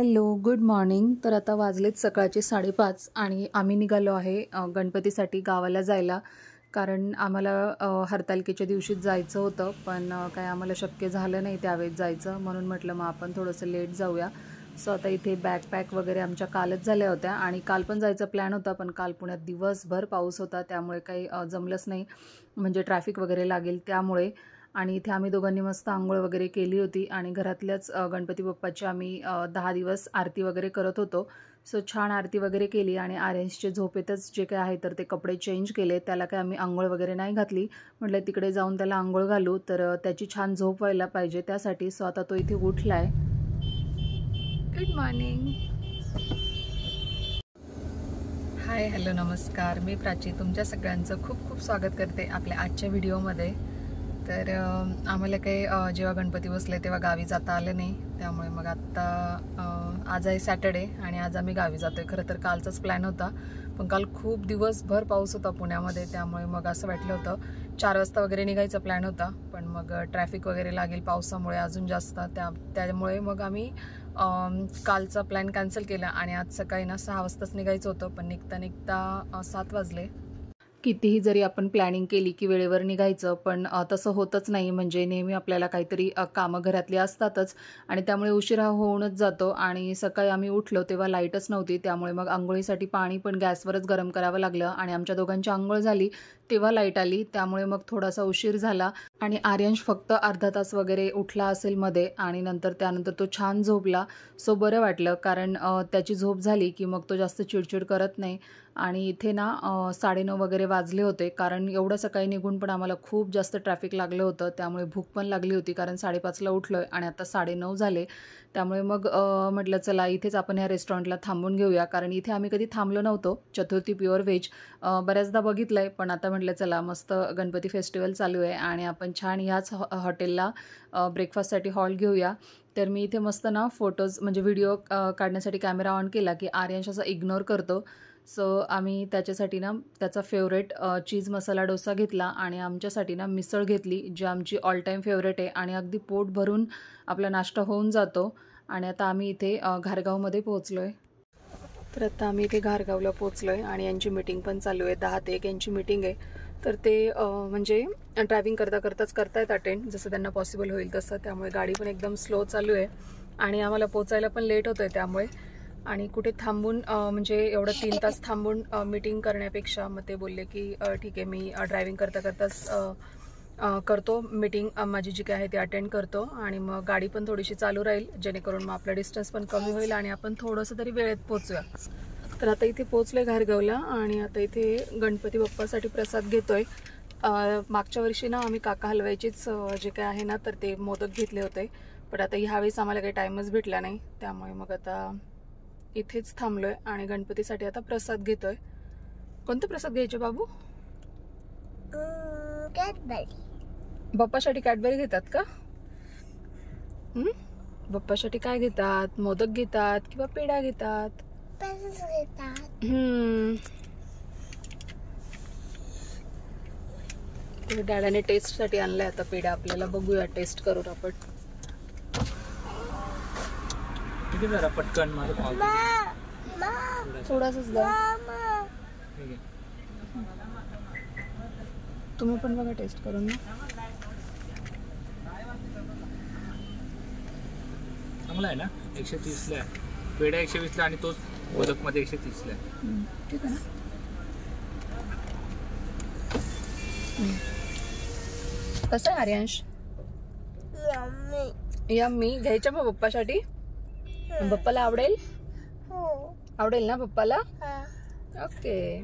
Hello, good morning. तर आता वाजलेत सकाळचे 5:30 आणि आम्ही निघालो आहे गणपतीसाठी गावाला जायला. कारण आम्हाला हरतालिकेच्या दिवशीच जायचं होतं, पण काय आम्हाला शक्य झालं नाही त्यावेळेस जायचं, म्हणून म्हटलं मग आपण थोडंसं लेट जाऊया. सो आता इथे बॅगपॅक वगैरे आमच्या कालच झाल्या होत्या आणि काल पण जायचा प्लॅन होता, पण काल पुण्यात दिवसभर पाऊस होता, त्यामुळे काही जमलंच नाही, म्हणजे ट्रॅफिक वगैरे लागेल त्यामुळे. आणि इथे आम्ही दोघांनी मस्त आंघोळ वगैरे केली होती आणि घरातल्याच गणपती बाप्पाची आम्ही 10 दिवस आरती वगैरे करत होतो. सो छान आरती वगैरे केली आणि आर्यनचे झोपेतच जे काय आहे तर ते कपडे चेंज केले. त्याला काय आम्ही आंघोळ वगैरे नाही घातली, म्हटलं तिकडे जाऊन त्याला आंघोळ घालू, तर त्याची छान झोप व्हायला पाहिजे त्यासाठी. सो आता तो इथे उठलाय. Good morning. हाय, हॅलो, नमस्कार. मी प्राची तुमच्या सगळ्यांचं खूप खूप स्वागत करते आपल्या आजच्या व्हिडिओमध्ये. तर आम्हाला काही जेव्हा गणपती बसले तेव्हा गावी जाता आलं नाही, त्यामुळे मग आत्ता आज आहे सॅटर्डे आणि आज आम्ही गावी जातो आहे. खरं तर कालचाच प्लॅन होता, पण काल खूप दिवसभर पाऊस होता पुण्यामध्ये, त्यामुळे मग असं वाटलं होतं 4 वाजता वगैरे निघायचा प्लॅन होता, पण मग ट्रॅफिक वगैरे लागेल पावसामुळे अजून जास्त, त्यामुळे मग आम्ही कालचा प्लॅन कॅन्सल केला आणि आज सकाळी ना 6 वाजताच निघायचं होतं, पण निघता 7 वाजले. कितीही जरी आपण प्लॅनिंग केली की वेळेवर निघायचं, पण तसं होतच नाही, म्हणजे नेहमी आपल्याला काहीतरी कामं घरातली असतातच आणि त्यामुळे उशिरा होऊनच जातो. आणि सकाळी आम्ही उठलो तेव्हा लाईटच नव्हती, त्यामुळे मग आंघोळीसाठी पाणी पण गॅसवरच गरम करावं लागलं आणि आमच्या दोघांची आंघोळ झाली तेव्हा लाईट आली, त्यामुळे मग थोडासा उशीर झाला. आणि आर्यंश फक्त अर्धा तास वगैरे उठला असेल मध्ये आणि त्यानंतर तो छान झोपला. सो बरं वाटलं, कारण त्याची झोप झाली की मग तो जास्त चिडचिड करत नाही. आणि इथे ना 9:30 वगैरे वाजले होते, कारण एवढं सकाळी निघून पण आम्हाला खूप जास्त ट्रॅफिक लागलं होतं, त्यामुळे भूक पण लागली होती, कारण 5:30ला उठलो आहे आणि आता 9:30 झाले. त्यामुळे मग म्हटलं चला इथेच आपण ह्या रेस्टॉरंटला थांबून घेऊया, कारण इथे आम्ही कधी थांबलो नव्हतो. चतुर्थी प्युअर व्हेज बऱ्याचदा बघितलं आहे, पण आता म्हटलं चला मस्त गणपती फेस्टिवल चालू आहे आणि आपण छान ह्याच हॉटेलला ब्रेकफास्टसाठी हॉल घेऊया. तर मी इथे मस्त ना फोटोज म्हणजे व्हिडिओ काढण्यासाठी कॅमेरा ऑन केला की आर्यंश असा इग्नोर करतो. सो आम्ही त्याच्यासाठी ना त्याचा फेवरेट चीज मसाला डोसा घेतला आणि आमच्यासाठी ना मिसळ घेतली, जी आमची ऑल टाईम फेवरेट आहे आणि अगदी पोट भरून आपला नाश्ता होऊन जातो. आणि आता आम्ही इथे घारगावमध्ये पोहोचलो आहे. तर आता आम्ही इथे घारगावला पोहोचलो आहे आणि यांची मीटिंग पण चालू आहे. 10 ते 1 यांची मीटिंग आहे. तर ते म्हणजे ड्रायव्हिंग करताच करतायत अटेंड, जसं त्यांना पॉसिबल होईल तसं, त्यामुळे गाडी पण एकदम स्लो चालू आहे आणि आम्हाला पोचायला पण लेट होतं आहे त्यामुळे. आणि कुठे थांबून म्हणजे एवढं 3 तास थांबून मीटिंग करण्यापेक्षा मग ते बोलले की ठीक आहे, मी ड्रायव्हिंग करताच करतो मीटिंग माझी जी काय आहे ती अटेंड करतो आणि मग गाडी पण थोडीशी चालू राहील, जेणेकरून मग आपला डिस्टन्स पण कमी होईल आणि आपण थोडंसं तरी वेळेत पोहोचूया. तर आता इथे पोहोचलोय घारगावला आणि आता इथे गणपती बाप्पासाठी प्रसाद घेतोय. मागच्या वर्षी ना आम्ही काका हलवायचीच जे काय आहे ना तर ते मोदक घेतले होते, पण आता ह्यावेळेस आम्हाला काही टाईमच भेटला नाही, त्यामुळे मग आता इथेच थांबलोय आणि गणपतीसाठी आता प्रसाद घेतोय. कोणते प्रसाद घ्यायचे बाबू? कॅडबरी. बाप्पासाठी कॅडबरी घेतात का? बाप्पासाठी काय घेतात? मोदक घेतात किंवा पेढा घेतात? डॅडाने टेस्ट साठी आणलाय आता पेढा, आपल्याला बघूया टेस्ट करून आपण. जरा पटकन थोडासाच द्या, तुम्ही पण बघा टेस्ट करून ना. चांगला आहे ना. 130ला आहे पेढा, 120ला आणि तोच मोदक मध्ये 130ला आहे. ठीक आहे ना. कसं आहे आर्यांश? यम्मी. घ्यायच्या मग पप्पासाठी? पप्पाला आवडेल? आवडेल ना पप्पाला? ओके.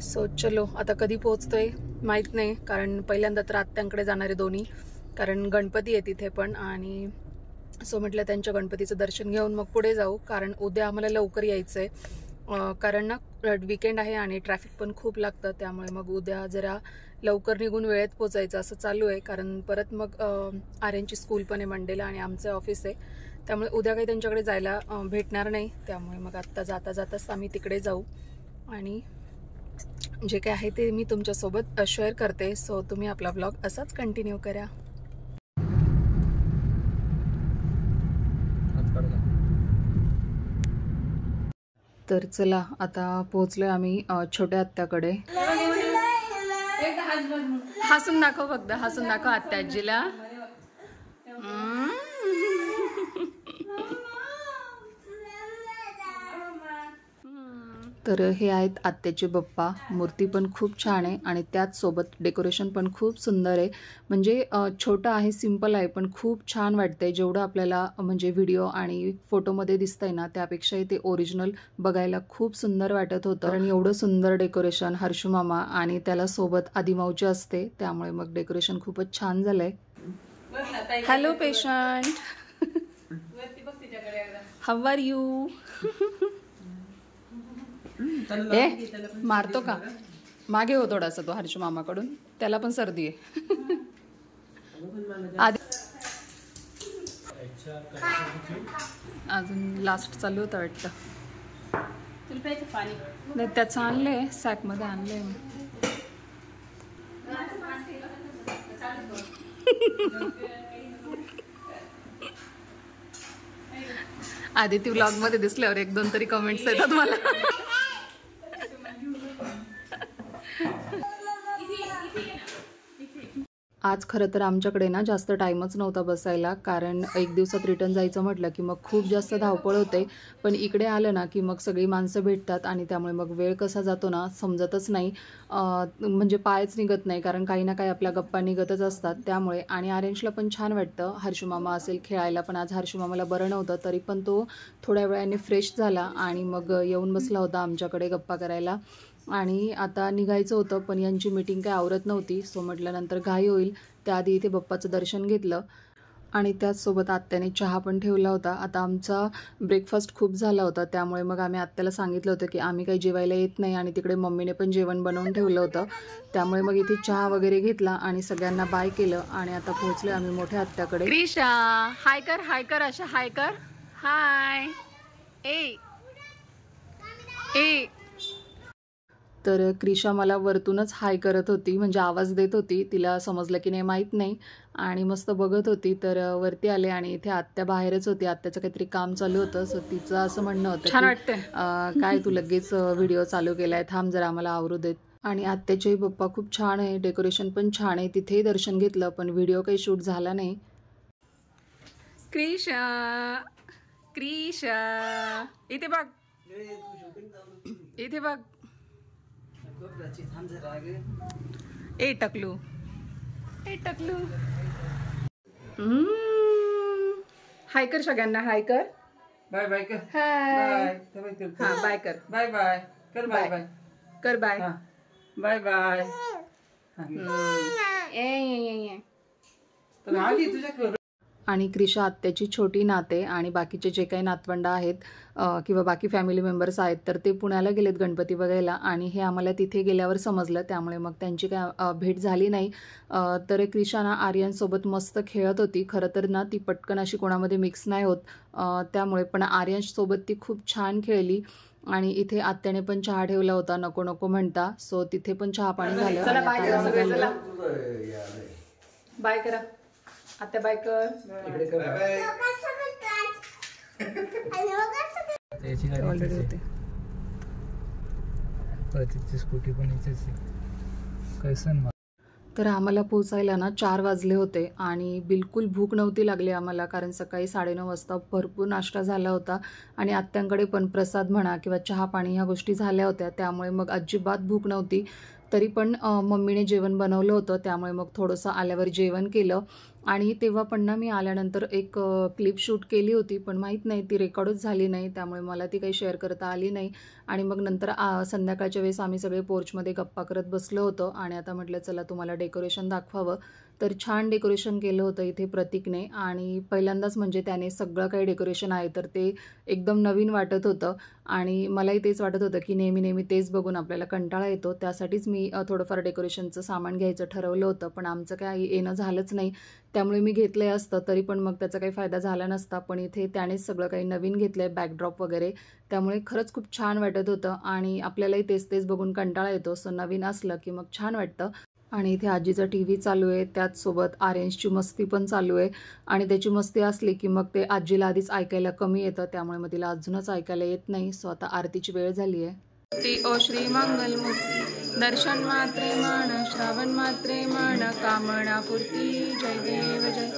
सो चलो, आता कधी पोहोचतोय माहित नाही, कारण पहिल्यांदा तर आत्यांकडे जाणारे दोन्ही, कारण गणपती आहे तिथे पण, आणि सो म्हटलं त्यांच्या गणपतीचं दर्शन घेऊन मग पुढे जाऊ, कारण उद्या आम्हाला लवकर यायचं आहे, कारण ना वीकेंड आहे आणि ट्रॅफिक पण खूप लागतं, त्यामुळे मग उद्या जरा लवकर निघून वेळेत पोचायचं असं चालू आहे, कारण परत मग आर्यनची स्कूल पण आहे मंडेला आणि आमचं ऑफिस आहे, त्यामुळे उद्या काही त्यांच्याकडे जायला भेटणार नाही, त्यामुळे मग आत्ता जाताच आम्ही तिकडे जाऊ आणि जे काय आहे ते मी तुमच्यासोबत शेअर करते. सो तुम्ही आपला व्लॉग असाच कंटिन्यू करा. तर चला आता पोहोचलोय आम्ही छोट्या आत्याकडे. हसून दाखव फक्त, हसून दाखव आत्या आजीला. तर हे आहेत आत्याचे बाप्पा. मूर्ती पण खूप छान आहे आणि त्याच सोबत डेकोरेशन पण खूप सुंदर आहे. म्हणजे छोटं आहे, सिंपल आहे, पण खूप छान वाटतंय. जेवढं आपल्याला म्हणजे व्हिडिओ आणि फोटोमध्ये दिसतंय ना त्यापेक्षाही ते ओरिजिनल बघायला खूप सुंदर वाटत होतं. आणि एवढं सुंदर डेकोरेशन हर्षू मामा आणि त्याला सोबत आदिमाऊची असते, त्यामुळे मग डेकोरेशन खूपच छान झालंय. Hello patient, how are you? मारतो का? मागे हो थोडासा तो हर्षू मामाकडून, त्याला पण सर्दी आहे. अजून लास्ट चालू होतं वाटतं. नाही त्याचं आणलंय, सॅक मध्ये आणलंय. आदिती व्लॉग मध्ये दिसल्यावर 1-2 तरी कमेंट्स येतात मला. आज खरं तर आमच्याकडे ना जास्त टाईमच नव्हता बसायला, कारण एक दिवसात रिटर्न जायचं म्हटलं की मग खूप जास्त धावपळ होते. पण इकडे आलं ना की मग सगळी माणसं भेटतात आणि त्यामुळे मग वेळ कसा जातो ना समजतच नाही. म्हणजे पायच निघत नाही, कारण काही ना काही आपल्या गप्पा निघतच असतात. त्यामुळे आणि आर्यनला पण छान वाटतं. हर्षू मामा असेल खेळायला, पण आज हर्षू मामाला बरं नव्हतं, तरी पण तो थोड्या वेळाने फ्रेश झाला आणि मग येऊन बसला होता आमच्याकडे गप्पा करायला. आणि आता निघायचं होतं, पण यांची मीटिंग काय आवरत नव्हती, सो म्हटलं नंतर घाई होईल. त्याआधी इथे बाप्पाचं दर्शन घेतलं आणि त्याचसोबत आत्याने चहा पण ठेवला होता. आता आमचा ब्रेकफास्ट खूप झाला होता, त्यामुळे मग आम्ही आत्याला सांगितलं होतं की आम्ही काही जेवायला येत नाही आणि तिकडे मम्मीने पण जेवण बनवून ठेवलं होतं. त्यामुळे मग इथे चहा वगैरे घेतला आणि सगळ्यांना बाय केलं आणि आता पोहोचले आम्ही मोठ्या आत्याकडे. क्रिशा हाय कर, हाय कर, अशा हाय कर. हाय ए ए. तर क्रिशा मला वरतूनच हाय करत होती, म्हणजे आवाज देत होती. तिला समजलं की नाही माहीत नाही आणि मस्त बघत होती. तर वरती आले आणि इथे आत्या बाहेरच होती. आत्याचं काहीतरी काम चालू होतं, सो तिचं असं म्हणणं होतं की काय तू लगेच व्हिडिओ चालू केलाय, थांब जरा आम्हाला आवरू देत. आणि आत्याचेही पप्पा खूप छान आहे, डेकोरेशन पण छान आहे. तिथेही दर्शन घेतलं, पण व्हिडिओ काही शूट झाला नाही. क्रिशा क्रिशा इथे बघ, इथे बघ. ए टकलू, ए टकलू. हाय कर सगळ्यांना, हाय कर. बाय बाय कर. हाय. हा बाय कर, बाय बाय कर. बाय बाय कर. Bye bye bye. आणि क्रिशा आत्याची छोटी नाते आणि बाकीचे जे काही नातवंड आहेत किंवा बाकी फॅमिली मेंबर्स आहेत, तर ते पुण्याला गेलेत गणपती बघायला आणि हे आम्हाला तिथे गेल्यावर समजलं. त्यामुळे मग त्यांची काय भेट झाली नाही. तर क्रिशा ना आर्यनसोबत मस्त खेळत होती. खरं तर ना ती पटकन अशी कोणामध्ये मिक्स नाही होत, त्यामुळे पण आर्यनसोबत ती खूप छान खेळली. आणि इथे आत्याने पण चहा ठेवला होता नको नको म्हणता, सो तिथे पण चहा पाणी झालं. बाय करा आत्या, बाय कर. ऑलरेडी होते. स्कूटी पण कैसन. तर आम्हाला पोचायला ना 4 वाजले होते आणि बिलकुल भूक नव्हती लागली आम्हाला, कारण सकाळी 9:30 वाजता भरपूर नाश्ता झाला होता आणि आत्यांकडे पण प्रसाद म्हणा किंवा चहा पाणी ह्या गोष्टी झाल्या होत्या. त्यामुळे मग अजिबात भूक नव्हती. तरी पण मम्मीने जेवण बनवलं होतं, त्यामुळे मग थोडंसं आल्यावर जेवण केलं. आणि तेव्हा पण ना मी आल्यानंतर एक क्लिप शूट केली होती, पण माहीत नाही ती रेकॉर्डच झाली नाही, त्यामुळे मला ती काही शेअर करता आली नाही. आणि मग नंतर संध्याकाळच्या वेळेस आम्ही सगळे पोर्चमध्ये गप्पा करत बसलो होतो आणि आता म्हटलं चला तुम्हाला डेकोरेशन दाखवावं. तर छान डेकोरेशन केलं होतं इथे प्रतीकने आणि पहिल्यांदाच म्हणजे त्याने सगळं काही डेकोरेशन आहे तर ते एकदम नवीन वाटत होतं. आणि मलाही तेच वाटत होतं की नेहमी नेहमी तेच बघून आपल्याला कंटाळा येतो, त्यासाठीच मी थोडंफार डेकोरेशनचं सामान घ्यायचं ठरवलं होतं. पण आमचं काही येणं झालंच नाही, त्यामुळे मी घेतलं असतं तरी पण मग त्याचा काही फायदा झाला नसता. पण इथे त्यानेच सगळं काही नवीन घेतलं आहे, बॅकड्रॉप वगैरे, त्यामुळे खरंच खूप छान वाटत होतं. आणि आपल्यालाही तेच तेच बघून कंटाळा येतो, सो नवीन असलं की मग छान वाटतं. आणि इथे आजीचा TV चालू आहे, त्याचसोबत आर्यन्सची मस्ती पण चालू आहे. आणि त्याची मस्ती असली की मग ते आजीला आधीच ऐकायला कमी येतं, त्यामुळे मग तिला अजूनच ऐकायला येत नाही. सो आता आरतीची वेळ झाली आहे. ओ श्री मंगलमूर्ती दर्शन मात्रे मन श्रावण मात्रे मन कामना पूर्ती जय देव जय.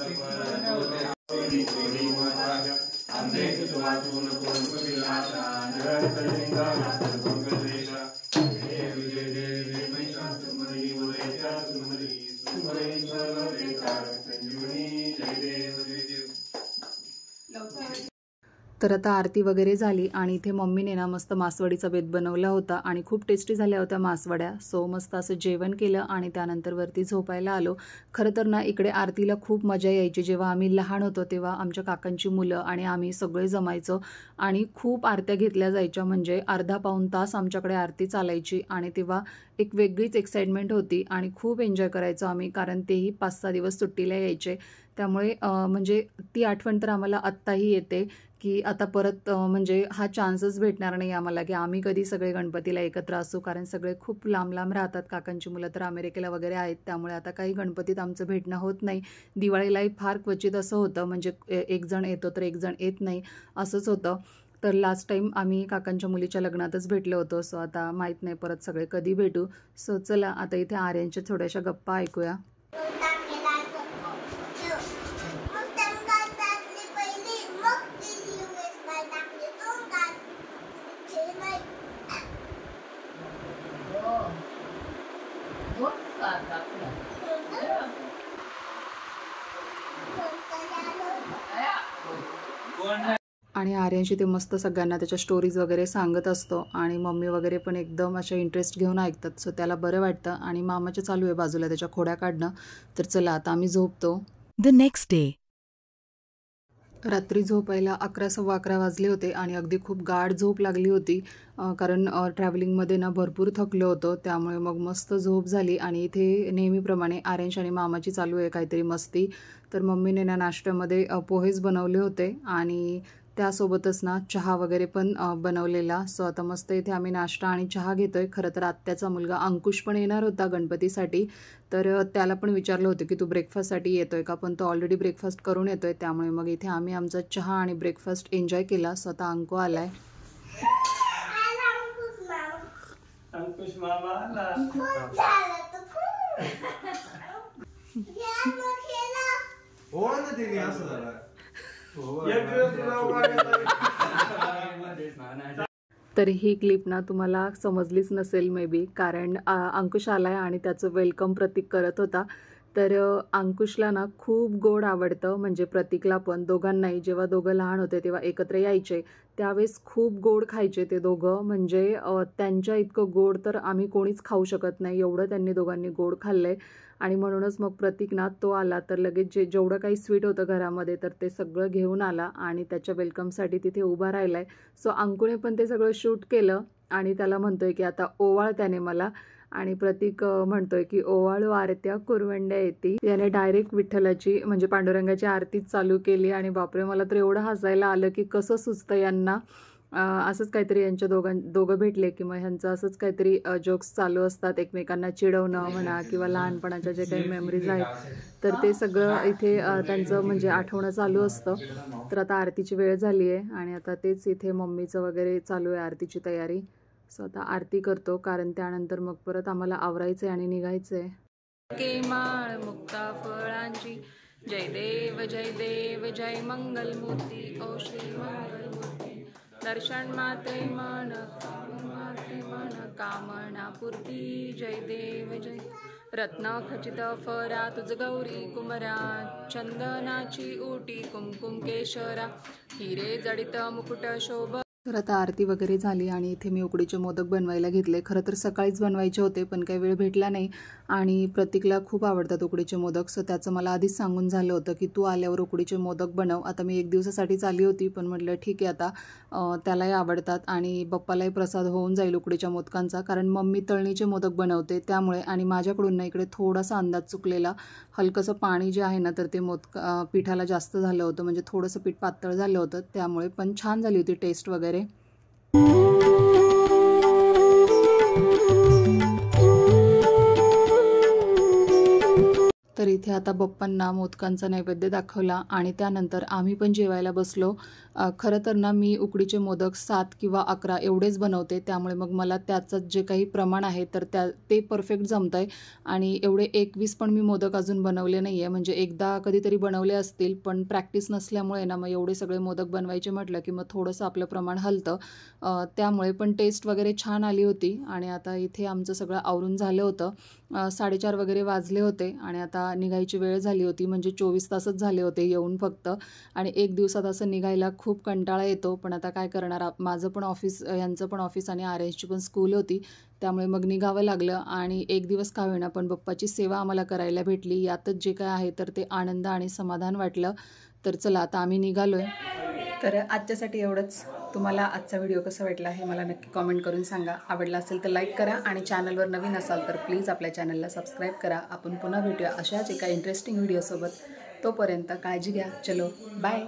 तर आता आरती वगैरे झाली आणि इथे मम्मीने ना मस्त मासवडीचा बेत बनवला होता आणि खूप टेस्टी झाल्या होत्या मासवड्या. सो मस्त असं जेवण केलं आणि त्यानंतर वरती झोपायला आलो. खरं तर ना इकडे आरतीला खूप मजा यायची. जेव्हा आम्ही लहान होतो तेव्हा आमच्या काकांची मुलं आणि आम्ही सगळे जमायचो आणि खूप आरत्या घेतल्या जायच्या. म्हणजे अर्धा पाऊण तास आमच्याकडे आरती चालायची आणि तेव्हा एक वेगळीच एक्साइटमेंट होती आणि खूप एन्जॉय करायचो आम्ही, कारण तेही 5-6 दिवस सुट्टीला यायचे. त्यामुळे म्हणजे ती आठवण तर आम्हाला आत्ताही येते की आता परत म्हणजे हा चान्सच भेटणार नाही आम्हाला की आम्ही कधी सगळे गणपतीला एकत्र असू, कारण सगळे खूप लांब लांब राहतात. काकांची मुलं तर अमेरिकेला वगैरे आहेत, त्यामुळे आता काही गणपतीत आमचं भेटणं होत नाही. दिवाळीलाही फार क्वचित असं होतं, म्हणजे एक जण येतो तर एक जण येत नाही असंच होतं. तर लास्ट टाईम आम्ही काकांच्या मुलीच्या लग्नातच भेटलो होतो. सो आता माहीत नाही परत सगळे कधी भेटू. सो चला आता इथे आर्यनच्या थोड्याशा गप्पा ऐकूया. आणि आर्यनशी ते मस्त सगळ्यांना त्याच्या स्टोरीज वगैरे सांगत असतो आणि मम्मी वगैरे पण एकदम अशा इंटरेस्ट घेऊन ऐकतात. सो त्याला बरं वाटतं आणि मामाच्या चालू आहे बाजूला त्याच्या खोड्या काढणं. तर चला आता आम्ही झोपतो. The next day. रात्री झोपायला 11-11:15 वाजले होते आणि अगदी खूप गाढ झोप लागली होती, कारण ट्रॅव्हलिंगमध्ये ना भरपूर थकलो होतो. त्यामुळे मग मस्त झोप झाली आणि इथे नेहमीप्रमाणे आर्यनश आणि मामाची चालू आहे काहीतरी मस्ती. तर मम्मीने ना नाश्त्यामध्ये पोहेच बनवले होते आणि त्यासोबतच ना चहा वगैरे पण बनवलेला. सो आता मस्त इथे आम्ही नाश्ता आणि चहा घेतोय. खरं तर आत्याचा मुलगा अंकुश पण येणार होता गणपतीसाठी, तर त्याला पण विचारलं होतं की तू ब्रेकफास्टसाठी येतोय का, पण तो ऑलरेडी ब्रेकफास्ट करून येतोय. त्यामुळे मग इथे आम्ही आमचा चहा आणि ब्रेकफास्ट एन्जॉय केला. सो आता अंकू आलाय. अंकुश मामा आला. हो ना ते असं झालं. तर ही क्लिप ना तुम्हाला समजलीच नसेल मे बी, कारण अंकुश आलाय आणि त्याचं वेलकम प्रतीक करत होता. तर अंकुशला ना खूप गोड आवडतं, म्हणजे प्रतीकला पण, दोघांनाही. जेव्हा दोघं लहान होते तेव्हा एकत्र यायचे त्यावेळेस खूप गोड खायचे ते दोघं. म्हणजे त्यांच्या इतकं गोड तर आम्ही कोणीच खाऊ शकत नाही, एवढं त्यांनी दोघांनी गोड खाल्लंय. आणि म्हणूनच मग प्रतीक ना तो आला तर लगेच जेवढं काही स्वीट होतं घरामध्ये तर ते सगळं घेऊन आला आणि त्याच्या वेलकमसाठी तिथे उभा राहिलाय. सो अंकुने पण ते सगळं शूट केलं आणि त्याला म्हणतोय की आता ओवाळ त्याने मला. आणि प्रतीक म्हणतोय की ओवाळू आरत्या कुरवंड्या येते. याने डायरेक्ट विठ्ठलाची म्हणजे पांडुरंगाची आरतीच चालू केली. आणि बापरे, मला तर एवढं हसायला आलं की कसं सुचतं यांना. असंच काहीतरी यांच्या दोघं भेटले की मग ह्यांचं असंच काहीतरी जोक्स चालू असतात, एकमेकांना चिडवणं म्हणा किंवा लहानपणाच्या जे काही मेमरीज आहेत तर ते सगळं इथे त्यांचं म्हणजे आठवणं चालू असतं. तर आता आरतीची वेळ झाली आहे आणि आता तेच इथे मम्मीचं वगैरे चालू आहे आरतीची तयारी. सो आता आरती करतो, कारण त्यानंतर मग परत आम्हाला आवरायचं आहे आणि निघायचं आहे. केमाळ मुक्ता फळांची जय देव जय मंगलमूर्ती ओ श्री मंगलमूर्ती. दर्शन मात्रे मन कामना पूर्ती जय देव जय. रत्न खचित फरा तुझ गौरी कुमरा, चंदनाची उटी कुमकुम केशरा, हिरे जडित मुकुट शोभ. तर आता आरती वगैरे झाली आणि इथे मी उकडीचे मोदक बनवायला घेतले. खरं तर सकाळीच बनवायचे होते पण काही वेळ भेटला नाही आणि प्रतीकला खूप आवडतात उकडीचे मोदक. सो त्याचं मला आधीच सांगून झालं होतं की तू आल्यावर उकडीचे मोदक बनव. आता मी 1 दिवसासाठीच आली होती पण म्हटलं ठीक आहे आता त्यालाही आवडतात आणि बाप्पालाही प्रसाद होऊन जाईल उकडीच्या मोदकांचा, कारण मम्मी तळणीचे मोदक बनवते त्यामुळे. आणि माझ्याकडून ना इकडे थोडासा अंदाज चुकलेला, हलकंसं पाणी जे आहे ना तर ते पिठाला जास्त झालं होतं, म्हणजे थोडंसं पीठ पातळ झालं होतं त्यामुळे. पण छान झाली होती टेस्ट वगैरे. तर इथे आता बाप्पांना मोदकांचा नैवेद्य दाखवला आणि त्यानंतर आम्ही पण जेवायला बसलो. खरं तर ना मी उकडीचे मोदक 7 किंवा 11 एवढेच बनवते, त्यामुळे मग मला त्याचं जे काही प्रमाण आहे तर ते परफेक्ट जमतं आहे. आणि एवढे 21 पण मी मोदक अजून बनवले नाही आहे, म्हणजे एकदा कधीतरी बनवले असतील, पण प्रॅक्टिस नसल्यामुळे ना मग एवढे सगळे मोदक बनवायचे म्हटलं की मग थोडंसं आपलं प्रमाण हलतं. त्यामुळे पण टेस्ट वगैरे छान आली होती. आणि आता इथे आमचं सगळं आवरून झालं होतं. 4:30 वगैरे वाजले होते आणि आता निघायची वेळ झाली होती, म्हणजे 24 तासच झाले होते येऊन फक्त. आणि एक दिवसात असं निघायला खूप कंटाळा येतो, पण आता काय करणार. माझं पण ऑफिस, यांचं पण ऑफिस आणि आर्यनची पण स्कूल होती, त्यामुळे मग निघावं लागलं. आणि एक दिवस का होईना पण बाप्पाची सेवा आम्हाला करायला भेटली, यातच जे काय आहे तर ते आनंद आणि समाधान वाटलं. तर चला आता आम्ही निघालो आहे. तर आजच्यासाठी एवढंच. तुम्हाला आजचा व्हिडिओ कसा वाटला हे मला नक्की कॉमेंट करून सांगा. आवडला असेल तर लाईक करा आणि चॅनलवर नवीन असाल तर प्लीज आपल्या चॅनलला सबस्क्राईब करा. आपण पुन्हा भेटूया अशाच एका इंटरेस्टिंग व्हिडिओसोबत. तोपर्यंत काळजी घ्या. चलो बाय.